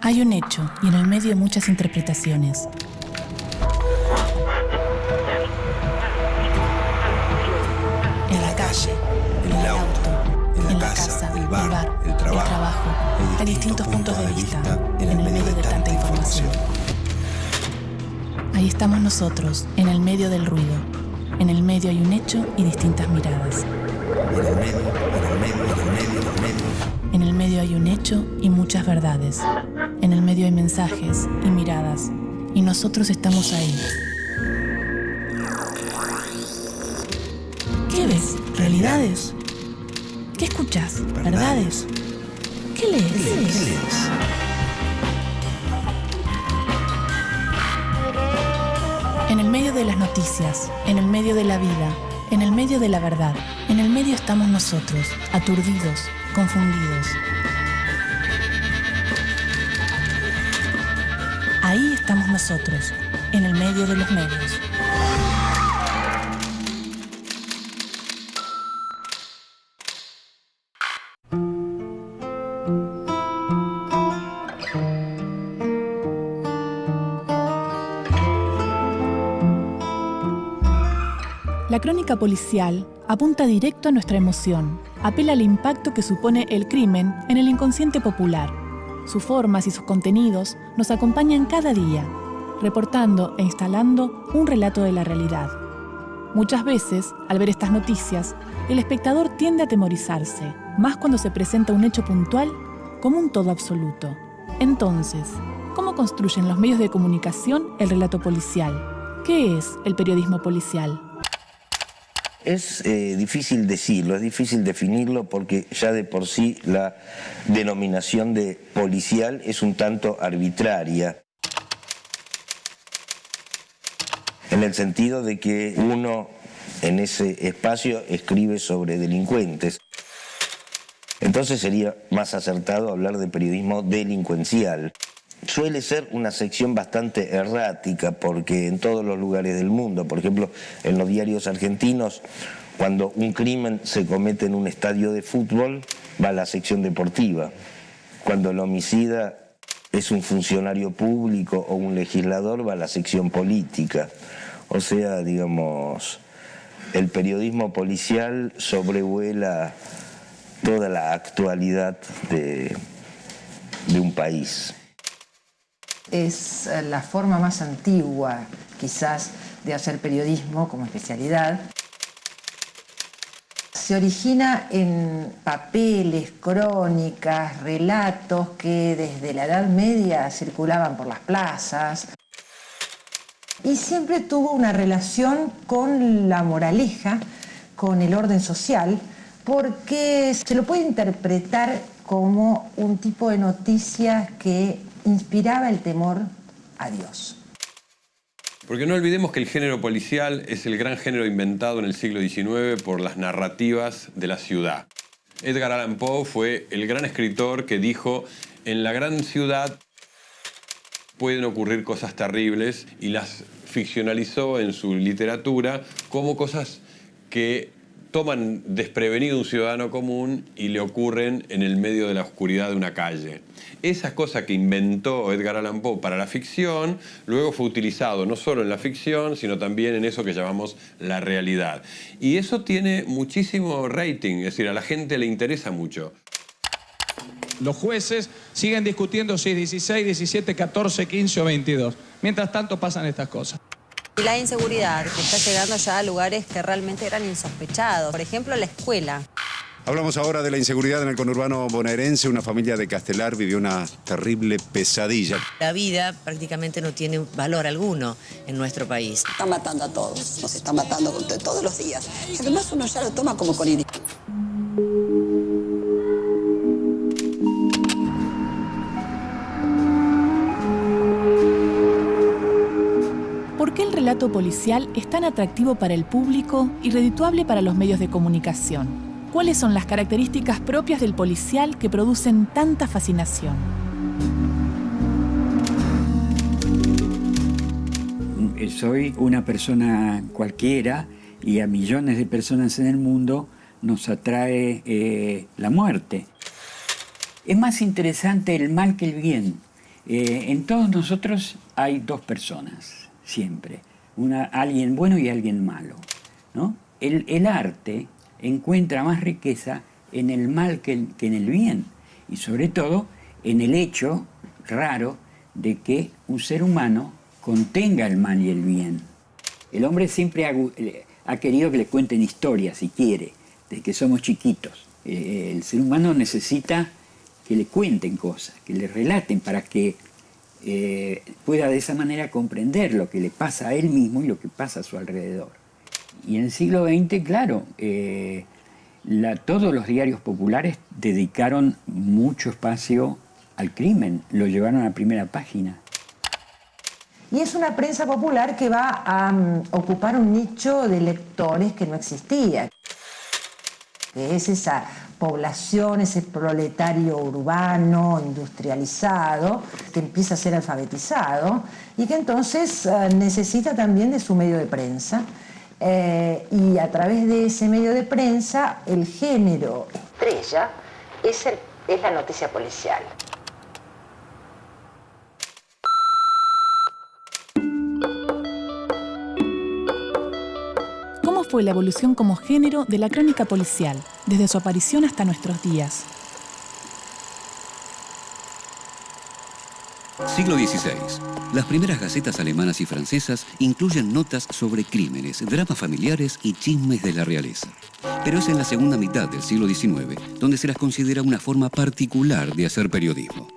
Hay un hecho y en el medio muchas interpretaciones. En la calle, en el auto, en la casa, el bar, el trabajo. Hay distintos puntos de vista en el medio de tanta información. Ahí estamos nosotros, en el medio del ruido. En el medio hay un hecho y distintas miradas. En el medio hay un hecho y muchas verdades. En el medio hay mensajes y miradas. Y nosotros estamos ahí. ¿Qué ves? ¿Realidades? ¿Qué escuchas? ¿Verdades? ¿Qué lees? En el medio de las noticias, en el medio de la vida, en el medio de la verdad, en el medio estamos nosotros, aturdidos, confundidos. Ahí estamos nosotros, en el medio de los medios. La crónica policial apunta directo a nuestra emoción, apela al impacto que supone el crimen en el inconsciente popular. Sus formas y sus contenidos nos acompañan cada día, reportando e instalando un relato de la realidad. Muchas veces, al ver estas noticias, el espectador tiende a atemorizarse, más cuando se presenta un hecho puntual como un todo absoluto. Entonces, ¿cómo construyen los medios de comunicación el relato policial? ¿Qué es el periodismo policial? Es difícil decirlo, es difícil definirlo porque ya de por sí la denominación de policial es un tanto arbitraria. En el sentido de que uno en ese espacio escribe sobre delincuentes. Entonces sería más acertado hablar de periodismo delincuencial. Suele ser una sección bastante errática porque en todos los lugares del mundo, por ejemplo, en los diarios argentinos, cuando un crimen se comete en un estadio de fútbol, va a la sección deportiva. Cuando el homicida es un funcionario público o un legislador, va a la sección política. O sea, digamos, el periodismo policial sobrevuela toda la actualidad de un país. Es la forma más antigua, quizás, de hacer periodismo como especialidad. Se origina en papeles, crónicas, relatos que desde la Edad Media circulaban por las plazas. Y siempre tuvo una relación con la moraleja, con el orden social, porque se lo puede interpretar como un tipo de noticia que inspiraba el temor a Dios. Porque no olvidemos que el género policial es el gran género inventado en el siglo XIX por las narrativas de la ciudad. Edgar Allan Poe fue el gran escritor que dijo: en la gran ciudad pueden ocurrir cosas terribles, y las ficcionalizó en su literatura como cosas que toman desprevenido a un ciudadano común y le ocurren en el medio de la oscuridad de una calle. Esa cosa que inventó Edgar Allan Poe para la ficción, luego fue utilizado no solo en la ficción, sino también en eso que llamamos la realidad. Y eso tiene muchísimo rating, es decir, a la gente le interesa mucho. Los jueces siguen discutiendo si es 16, 17, 14, 15 o 22. Mientras tanto pasan estas cosas. Y la inseguridad que está llegando ya a lugares que realmente eran insospechados. Por ejemplo, la escuela. Hablamos ahora de la inseguridad en el conurbano bonaerense. Una familia de Castelar vivió una terrible pesadilla. La vida prácticamente no tiene valor alguno en nuestro país. Está matando a todos, nos está matando todos los días. Y además uno ya lo toma como con iris. ¿Por qué el relato policial es tan atractivo para el público y redituable para los medios de comunicación? ¿Cuáles son las características propias del policial que producen tanta fascinación? Soy una persona cualquiera y a millones de personas en el mundo nos atrae la muerte. Es más interesante el mal que el bien. En todos nosotros hay dos personas, siempre. Alguien bueno y alguien malo, ¿no? El arte encuentra más riqueza en el mal que en el bien. Y sobre todo en el hecho raro de que un ser humano contenga el mal y el bien. El hombre siempre ha querido que le cuenten historias, si quiere, desde que somos chiquitos. El ser humano necesita que le cuenten cosas, que le relaten para que pueda de esa manera comprender lo que le pasa a él mismo y lo que pasa a su alrededor. Y en el siglo XX, claro, todos los diarios populares dedicaron mucho espacio al crimen, lo llevaron a la primera página. Y es una prensa popular que va a ocupar un nicho de lectores que no existía, que es esa población, ese proletario urbano, industrializado, que empieza a ser alfabetizado y que entonces necesita también de su medio de prensa. Y a través de ese medio de prensa, el género estrella es la noticia policial. ¿Cómo fue la evolución como género de la crónica policial, desde su aparición hasta nuestros días? Siglo XVI. Las primeras gacetas alemanas y francesas incluyen notas sobre crímenes, dramas familiares y chismes de la realeza. Pero es en la segunda mitad del siglo XIX donde se las considera una forma particular de hacer periodismo.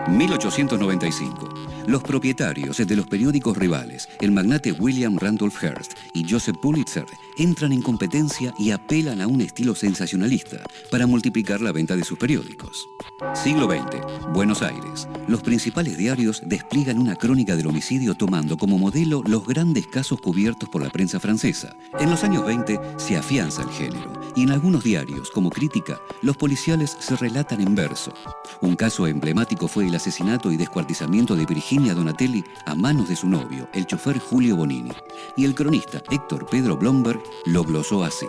1895. Los propietarios de los periódicos rivales, el magnate William Randolph Hearst y Joseph Pulitzer, entran en competencia y apelan a un estilo sensacionalista para multiplicar la venta de sus periódicos. Siglo XX. Buenos Aires. Los principales diarios despliegan una crónica del homicidio tomando como modelo los grandes casos cubiertos por la prensa francesa. En los años 20 se afianza el género y en algunos diarios, como Crítica, los policiales se relatan en verso. Un caso emblemático fue el asesinato y descuartizamiento de Virginia Donatelli a manos de su novio, el chofer Julio Bonini. Y el cronista Héctor Pedro Blomberg lo glosó así.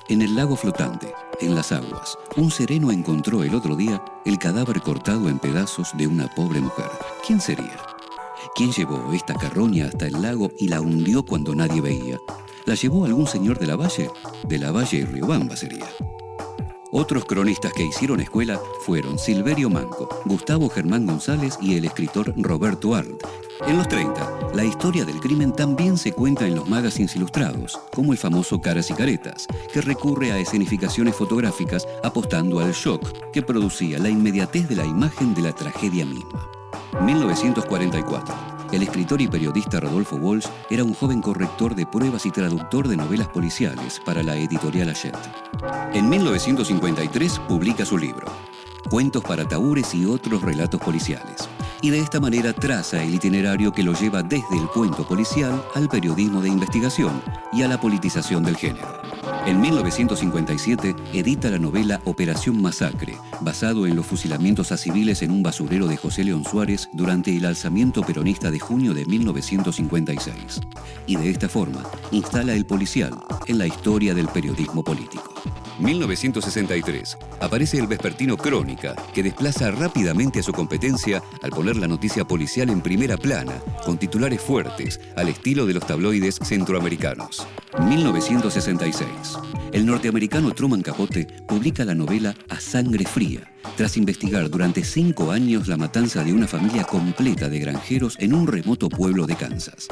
En el lago flotante, en las aguas, un sereno encontró el otro día el cadáver cortado en pedazos de una pobre mujer. ¿Quién sería? ¿Quién llevó esta carroña hasta el lago y la hundió cuando nadie veía? ¿La llevó algún señor de la Valle? De la Valle y Riobamba sería. Otros cronistas que hicieron escuela fueron Silverio Manco, Gustavo Germán González y el escritor Roberto Arlt. En los 30, la historia del crimen también se cuenta en los magazines ilustrados, como el famoso Caras y Caretas, que recurre a escenificaciones fotográficas apostando al shock que producía la inmediatez de la imagen de la tragedia misma. 1944. El escritor y periodista Rodolfo Walsh era un joven corrector de pruebas y traductor de novelas policiales para la editorial Hachette. En 1953 publica su libro, Cuentos para Tahúres y otros relatos policiales. Y de esta manera traza el itinerario que lo lleva desde el cuento policial al periodismo de investigación y a la politización del género. En 1957 edita la novela Operación Masacre, basado en los fusilamientos a civiles en un basurero de José León Suárez durante el alzamiento peronista de junio de 1956. Y de esta forma instala el policial en la historia del periodismo político. 1963. Aparece el vespertino Crónica, que desplaza rápidamente a su competencia al poner la noticia policial en primera plana, con titulares fuertes, al estilo de los tabloides centroamericanos. 1966. El norteamericano Truman Capote publica la novela A Sangre Fría, tras investigar durante 5 años la matanza de una familia completa de granjeros en un remoto pueblo de Kansas.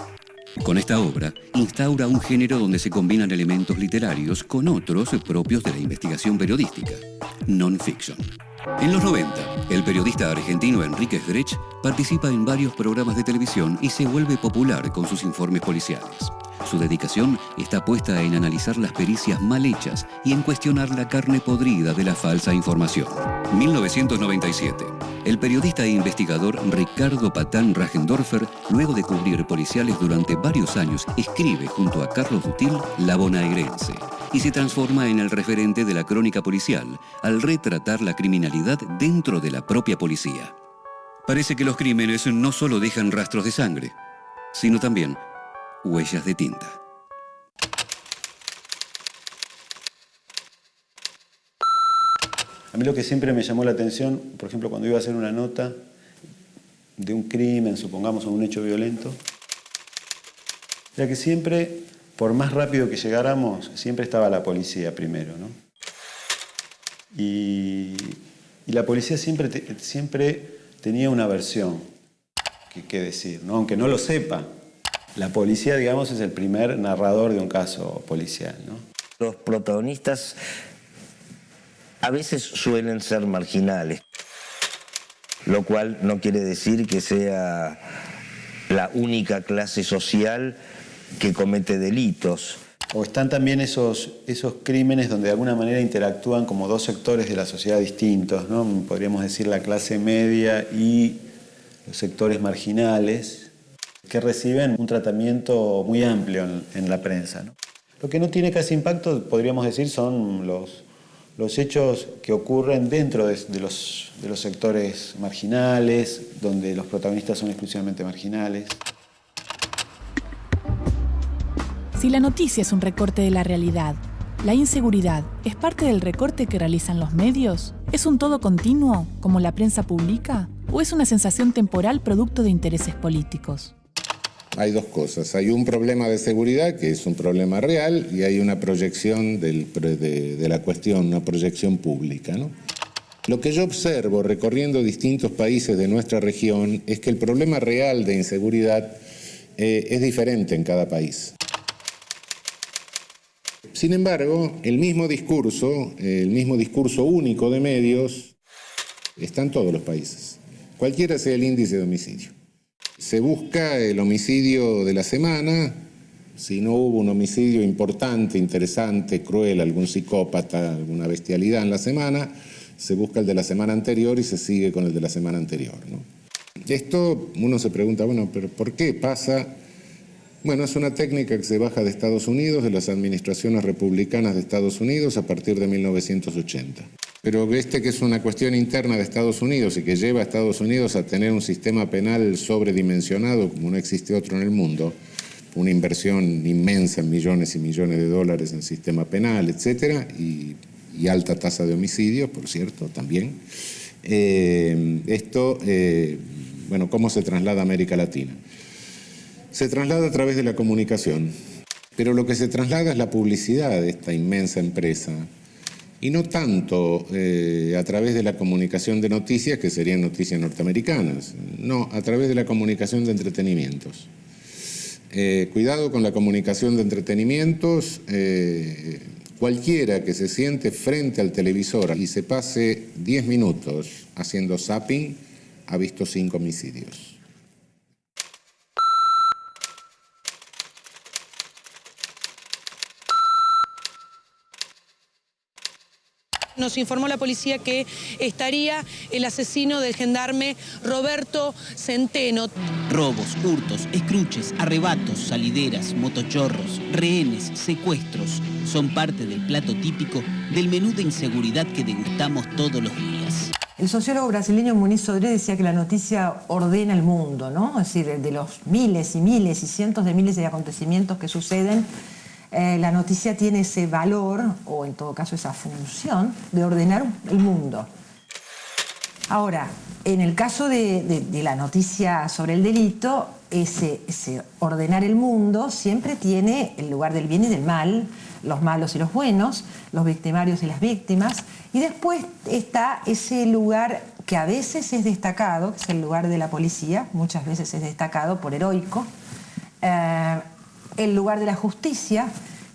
Con esta obra, instaura un género donde se combinan elementos literarios con otros propios de la investigación periodística, non-fiction. En los 90, el periodista argentino Enrique Sdrech participa en varios programas de televisión y se vuelve popular con sus informes policiales. Su dedicación está puesta en analizar las pericias mal hechas y en cuestionar la carne podrida de la falsa información. 1997. El periodista e investigador Ricardo Patán Rajendorfer, luego de cubrir policiales durante varios años, escribe junto a Carlos Dutil La Bonaerense y se transforma en el referente de la crónica policial al retratar la criminalidad dentro de la propia policía. Parece que los crímenes no solo dejan rastros de sangre, sino también huellas de tinta. A mí lo que siempre me llamó la atención, por ejemplo, cuando iba a hacer una nota, de un crimen, supongamos, o un hecho violento, era que siempre, por más rápido que llegáramos, siempre estaba la policía primero, ¿no? Y la policía siempre tenía una versión que decir, ¿no? Aunque no lo sepa. La policía, digamos, es el primer narrador de un caso policial, ¿no? Los protagonistas a veces suelen ser marginales, lo cual no quiere decir que sea la única clase social que comete delitos. O están también esos crímenes donde de alguna manera interactúan como dos sectores de la sociedad distintos, ¿no? Podríamos decir la clase media y los sectores marginales, que reciben un tratamiento muy amplio en la prensa, ¿no? Lo que no tiene casi impacto, podríamos decir, son los hechos que ocurren dentro de los sectores marginales, donde los protagonistas son exclusivamente marginales. Si la noticia es un recorte de la realidad, ¿la inseguridad es parte del recorte que realizan los medios? ¿Es un todo continuo, como la prensa publica? ¿O es una sensación temporal producto de intereses políticos? Hay dos cosas. Hay un problema de seguridad, que es un problema real, y hay una proyección de la cuestión, una proyección pública, ¿no? Lo que yo observo recorriendo distintos países de nuestra región es que el problema real de inseguridad es diferente en cada país. Sin embargo, el mismo discurso único de medios está en todos los países, cualquiera sea el índice de homicidio. Se busca el homicidio de la semana, si no hubo un homicidio importante, interesante, cruel, algún psicópata, alguna bestialidad en la semana, se busca el de la semana anterior y se sigue con el de la semana anterior, ¿no? Esto uno se pregunta, bueno, ¿pero por qué pasa? Bueno, es una técnica que se baja de Estados Unidos, de las administraciones republicanas de Estados Unidos a partir de 1980. Pero que es una cuestión interna de Estados Unidos y que lleva a Estados Unidos a tener un sistema penal sobredimensionado como no existe otro en el mundo, una inversión inmensa en millones y millones de dólares en sistema penal, etcétera, y alta tasa de homicidios, por cierto, también. Bueno, ¿cómo se traslada a América Latina? Se traslada a través de la comunicación, pero lo que se traslada es la publicidad de esta inmensa empresa, y no tanto a través de la comunicación de noticias, que serían noticias norteamericanas, no, a través de la comunicación de entretenimientos. Cuidado con la comunicación de entretenimientos, cualquiera que se siente frente al televisor y se pase 10 minutos haciendo zapping, ha visto 5 homicidios. Nos informó la policía que estaría el asesino del gendarme Roberto Centeno. Robos, hurtos, escruches, arrebatos, salideras, motochorros, rehenes, secuestros son parte del plato típico del menú de inseguridad que degustamos todos los días. El sociólogo brasileño Muniz Sodré decía que la noticia ordena el mundo, ¿no? Es decir, de los miles y miles y cientos de miles de acontecimientos que suceden, la noticia tiene ese valor, o en todo caso esa función, de ordenar el mundo. Ahora, en el caso de la noticia sobre el delito, ese ordenar el mundo siempre tiene el lugar del bien y del mal, los malos y los buenos, los victimarios y las víctimas, y después está ese lugar que a veces es destacado, que es el lugar de la policía, muchas veces es destacado por heroico, el lugar de la justicia,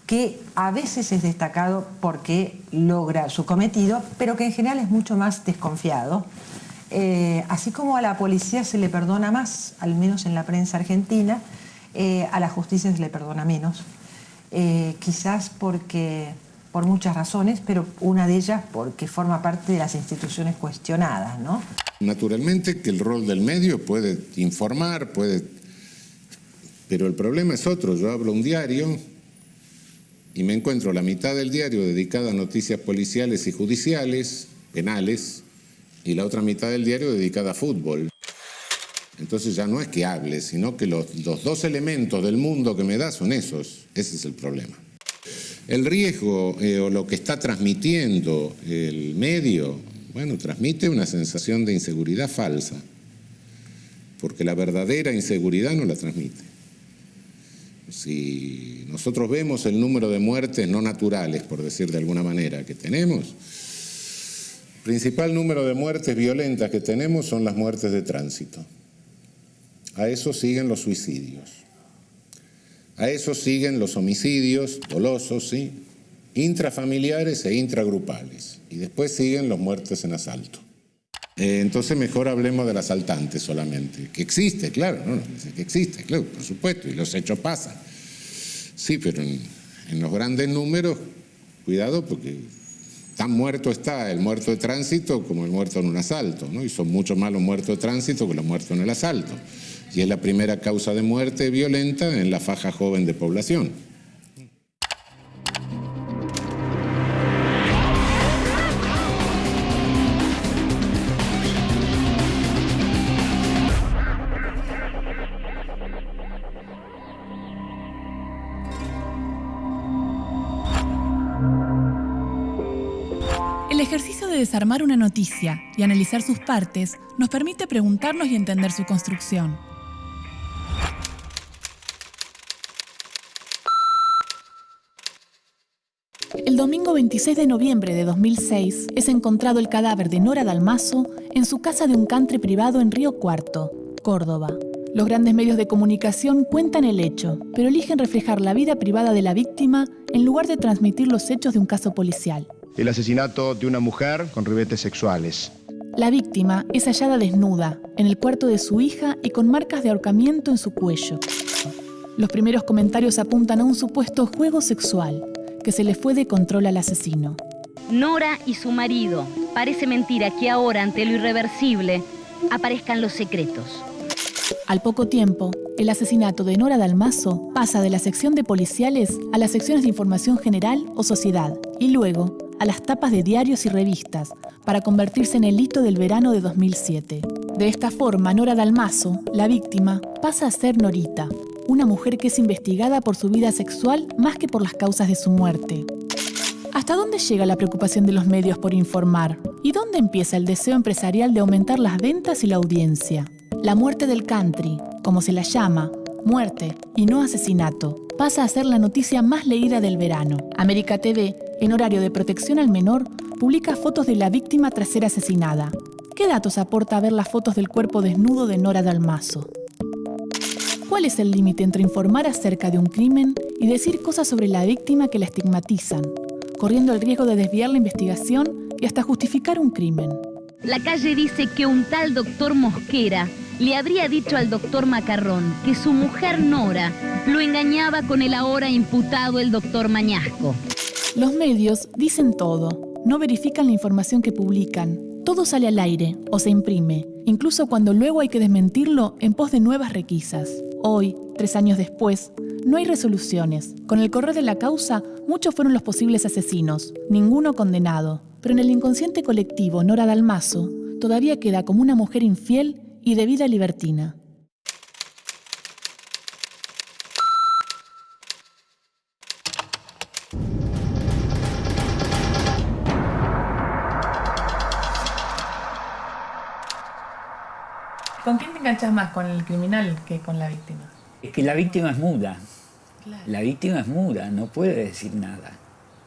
que a veces es destacado porque logra su cometido, pero que en general es mucho más desconfiado. Así como a la policía se le perdona más, al menos en la prensa argentina, a la justicia se le perdona menos. Quizás por muchas razones, pero una de ellas porque forma parte de las instituciones cuestionadas, ¿no? Naturalmente que el rol del medio puede informar, pero el problema es otro. Yo abro un diario y me encuentro la mitad del diario dedicada a noticias policiales y judiciales, penales, y la otra mitad del diario dedicada a fútbol. Entonces ya no es que hable, sino que los dos elementos del mundo que me da son esos. Ese es el problema. El riesgo o lo que está transmitiendo el medio, bueno, transmite una sensación de inseguridad falsa. porque la verdadera inseguridad no la transmite. Si nosotros vemos el número de muertes no naturales, por decir de alguna manera, que tenemos, el principal número de muertes violentas que tenemos son las muertes de tránsito. A eso siguen los suicidios. A eso siguen los homicidios dolosos, ¿sí?, intrafamiliares e intragrupales. Y después siguen los muertes en asalto. Entonces mejor hablemos del asaltante solamente, que existe, claro, ¿no? Que existe, claro, por supuesto, y los hechos pasan. Sí, pero en los grandes números, cuidado, porque tan muerto está el muerto de tránsito como el muerto en un asalto, ¿no? Y son mucho más los muertos de tránsito que los muertos en el asalto. Y es la primera causa de muerte violenta en la faja joven de población. El ejercicio de desarmar una noticia y analizar sus partes nos permite preguntarnos y entender su construcción. El domingo 26 de noviembre de 2006 es encontrado el cadáver de Nora Dalmaso en su casa de un country privado en Río Cuarto, Córdoba. Los grandes medios de comunicación cuentan el hecho, pero eligen reflejar la vida privada de la víctima en lugar de transmitir los hechos de un caso policial. El asesinato de una mujer con ribetes sexuales. La víctima es hallada desnuda, en el cuarto de su hija y con marcas de ahorcamiento en su cuello. Los primeros comentarios apuntan a un supuesto juego sexual, que se le fue de control al asesino. Nora y su marido. Parece mentira que ahora, ante lo irreversible, aparezcan los secretos. Al poco tiempo, el asesinato de Nora Dalmaso pasa de la sección de policiales a las secciones de información general o sociedad, y luego a las tapas de diarios y revistas, para convertirse en el hito del verano de 2007. De esta forma, Nora Dalmaso, la víctima, pasa a ser Norita, una mujer que es investigada por su vida sexual más que por las causas de su muerte. ¿Hasta dónde llega la preocupación de los medios por informar? ¿Y dónde empieza el deseo empresarial de aumentar las ventas y la audiencia? La muerte del country, como se la llama, muerte y no asesinato, pasa a ser la noticia más leída del verano. América TV, en horario de protección al menor, publica fotos de la víctima tras ser asesinada. ¿Qué datos aporta ver las fotos del cuerpo desnudo de Nora Dalmaso? ¿Cuál es el límite entre informar acerca de un crimen y decir cosas sobre la víctima que la estigmatizan, corriendo el riesgo de desviar la investigación y hasta justificar un crimen? La calle dice que un tal doctor Mosquera le habría dicho al doctor Macarrón que su mujer Nora lo engañaba con el ahora imputado el doctor Mañasco. Los medios dicen todo, no verifican la información que publican. Todo sale al aire o se imprime, incluso cuando luego hay que desmentirlo en pos de nuevas requisas. Hoy, 3 años después, no hay resoluciones. Con el correr de la causa, muchos fueron los posibles asesinos, ninguno condenado. Pero en el inconsciente colectivo, Nora Dalmaso todavía queda como una mujer infiel y de vida libertina. ¿Con quién te enganchas más? ¿Con el criminal que con la víctima? Es que la víctima es muda. Claro. La víctima es muda, no puede decir nada,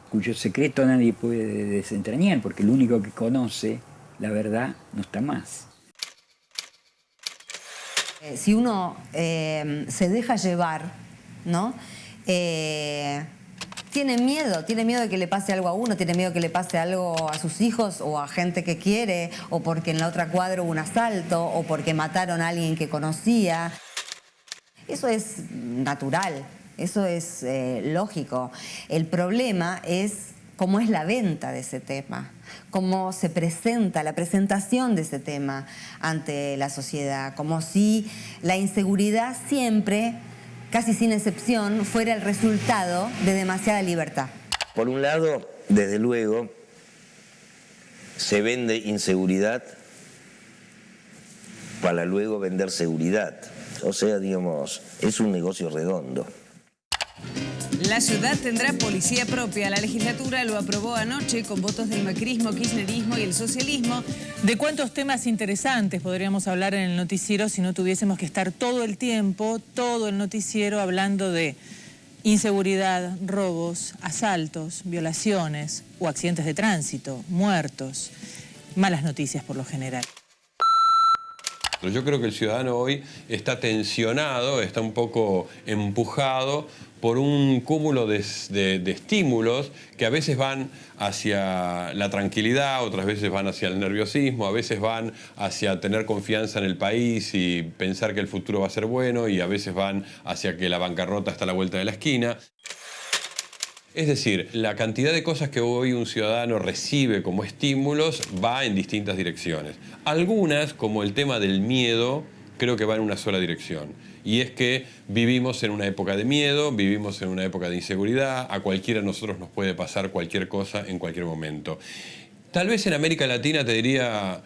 cuyo secreto nadie puede desentrañar, porque el único que conoce la verdad no está más. Si uno se deja llevar, ¿no? Tiene miedo de que le pase algo a uno, tiene miedo de que le pase algo a sus hijos o a gente que quiere, o porque en la otra cuadra hubo un asalto, o porque mataron a alguien que conocía. Eso es natural, eso es lógico. El problema es cómo es la venta de ese tema, cómo se presenta, la presentación de ese tema ante la sociedad, como si la inseguridad siempre, casi sin excepción, fuera el resultado de demasiada libertad. Por un lado, desde luego, se vende inseguridad para luego vender seguridad. O sea, digamos, es un negocio redondo. La ciudad tendrá policía propia. La legislatura lo aprobó anoche con votos del macrismo, kirchnerismo y el socialismo. ¿De cuántos temas interesantes podríamos hablar en el noticiero si no tuviésemos que estar todo el tiempo, todo el noticiero, hablando de inseguridad, robos, asaltos, violaciones o accidentes de tránsito, muertos, malas noticias por lo general? Yo creo que el ciudadano hoy está tensionado, está un poco empujado por un cúmulo de estímulos que a veces van hacia la tranquilidad, otras veces van hacia el nerviosismo, a veces van hacia tener confianza en el país y pensar que el futuro va a ser bueno, y a veces van hacia que la bancarrota está a la vuelta de la esquina. Es decir, la cantidad de cosas que hoy un ciudadano recibe como estímulos va en distintas direcciones. Algunas, como el tema del miedo, creo que va en una sola dirección. Y es que vivimos en una época de miedo, vivimos en una época de inseguridad, a cualquiera de nosotros nos puede pasar cualquier cosa en cualquier momento. Tal vez en América Latina, te diría,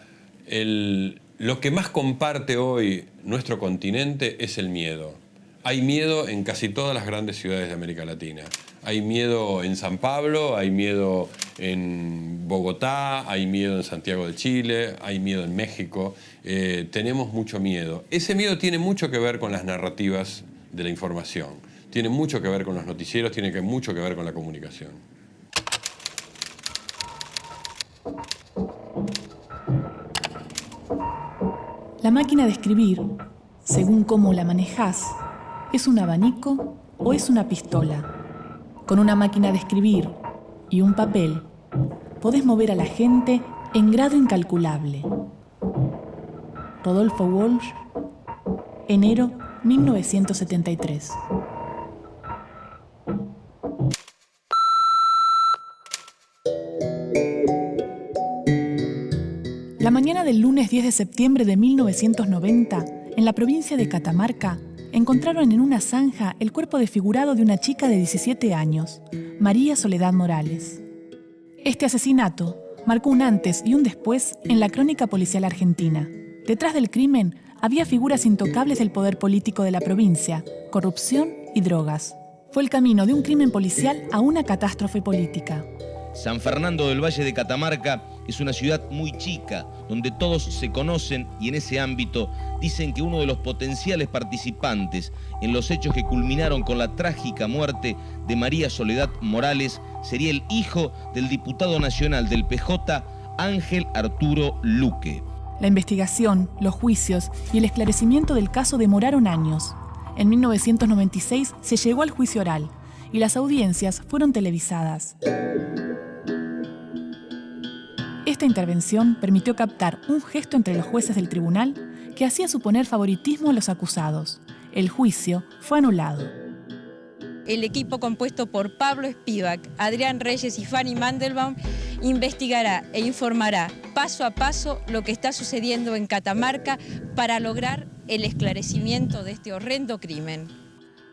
lo que más comparte hoy nuestro continente es el miedo. Hay miedo en casi todas las grandes ciudades de América Latina. Hay miedo en San Pablo, hay miedo en Bogotá, hay miedo en Santiago de Chile, hay miedo en México. Tenemos mucho miedo. Ese miedo tiene mucho que ver con las narrativas de la información. Tiene mucho que ver con los noticieros, tiene mucho que ver con la comunicación. La máquina de escribir, según cómo la manejás, ¿es un abanico o es una pistola? Con una máquina de escribir y un papel, podés mover a la gente en grado incalculable. Rodolfo Walsh, enero 1973. La mañana del lunes 10 de septiembre de 1990, en la provincia de Catamarca, encontraron en una zanja el cuerpo desfigurado de una chica de 17 años, María Soledad Morales. Este asesinato marcó un antes y un después en la crónica policial argentina. Detrás del crimen había figuras intocables del poder político de la provincia, corrupción y drogas. Fue el camino de un crimen policial a una catástrofe política. San Fernando del Valle de Catamarca es una ciudad muy chica, donde todos se conocen, y en ese ámbito dicen que uno de los potenciales participantes en los hechos que culminaron con la trágica muerte de María Soledad Morales sería el hijo del diputado nacional del PJ, Ángel Arturo Luque. La investigación, los juicios y el esclarecimiento del caso demoraron años. En 1996 se llegó al juicio oral y las audiencias fueron televisadas. Esta intervención permitió captar un gesto entre los jueces del tribunal que hacía suponer favoritismo a los acusados. El juicio fue anulado. El equipo compuesto por Pablo Spivak, Adrián Reyes y Fanny Mandelbaum investigará e informará paso a paso lo que está sucediendo en Catamarca para lograr el esclarecimiento de este horrendo crimen.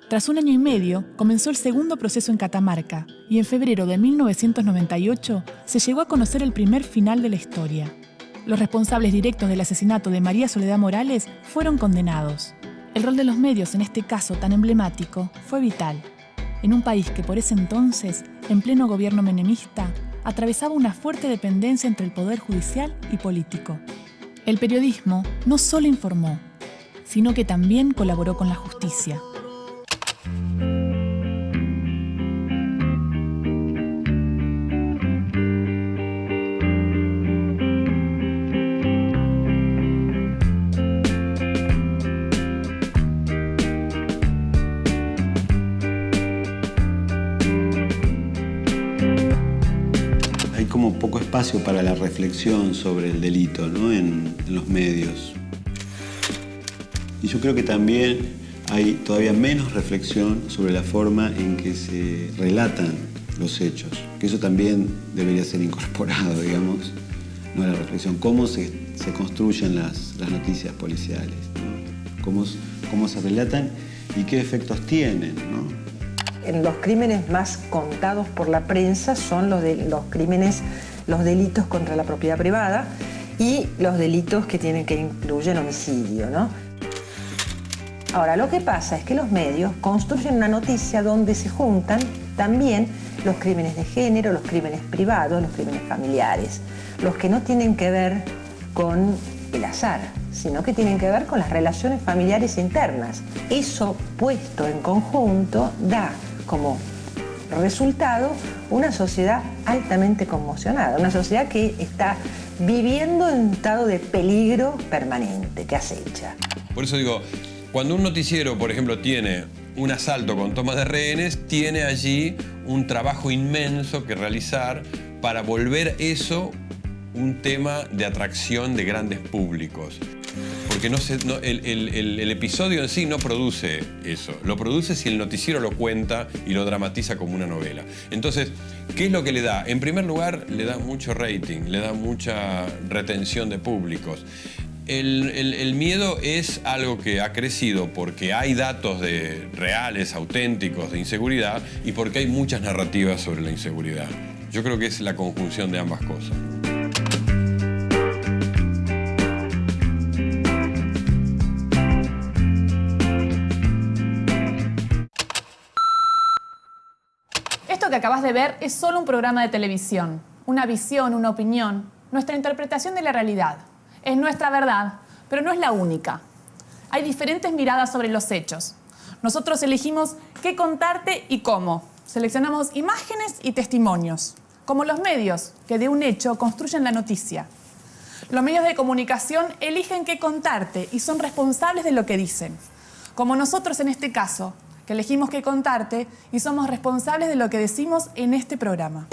Tras 1 año y medio, comenzó el segundo proceso en Catamarca y en febrero de 1998 se llegó a conocer el primer final de la historia. Los responsables directos del asesinato de María Soledad Morales fueron condenados. El rol de los medios en este caso tan emblemático fue vital. En un país que por ese entonces, en pleno gobierno menemista, atravesaba una fuerte dependencia entre el poder judicial y político. El periodismo no solo informó, sino que también colaboró con la justicia. Hay como poco espacio para la reflexión sobre el delito, ¿no? en los medios. Y yo creo que también hay todavía menos reflexión sobre la forma en que se relatan los hechos, que eso también debería ser incorporado, digamos, ¿no? a la reflexión. Cómo se construyen las noticias policiales, ¿no? Cómo se relatan y qué efectos tienen, ¿no? Los crímenes más contados por la prensa son los delitos contra la propiedad privada y los delitos que incluyen homicidio, ¿no? Ahora, lo que pasa es que los medios construyen una noticia donde se juntan también los crímenes de género, los crímenes privados, los crímenes familiares, los que no tienen que ver con el azar, sino que tienen que ver con las relaciones familiares internas. Eso puesto en conjunto da como resultado una sociedad altamente conmocionada, una sociedad que está viviendo en un estado de peligro permanente, que acecha. Por eso digo, cuando un noticiero, por ejemplo, tiene un asalto con toma de rehenes, tiene allí un trabajo inmenso que realizar para volver eso un tema de atracción de grandes públicos. Porque el episodio en sí no produce eso. Lo produce si el noticiero lo cuenta y lo dramatiza como una novela. Entonces, ¿qué es lo que le da? En primer lugar, le da mucho rating, le da mucha retención de públicos. El miedo es algo que ha crecido porque hay datos reales, auténticos de inseguridad y porque hay muchas narrativas sobre la inseguridad. Yo creo que es la conjunción de ambas cosas. Esto que acabas de ver es solo un programa de televisión, una visión, una opinión, nuestra interpretación de la realidad. Es nuestra verdad, pero no es la única. Hay diferentes miradas sobre los hechos. Nosotros elegimos qué contarte y cómo. Seleccionamos imágenes y testimonios, como los medios, que de un hecho construyen la noticia. Los medios de comunicación eligen qué contarte y son responsables de lo que dicen. Como nosotros en este caso, que elegimos qué contarte y somos responsables de lo que decimos en este programa.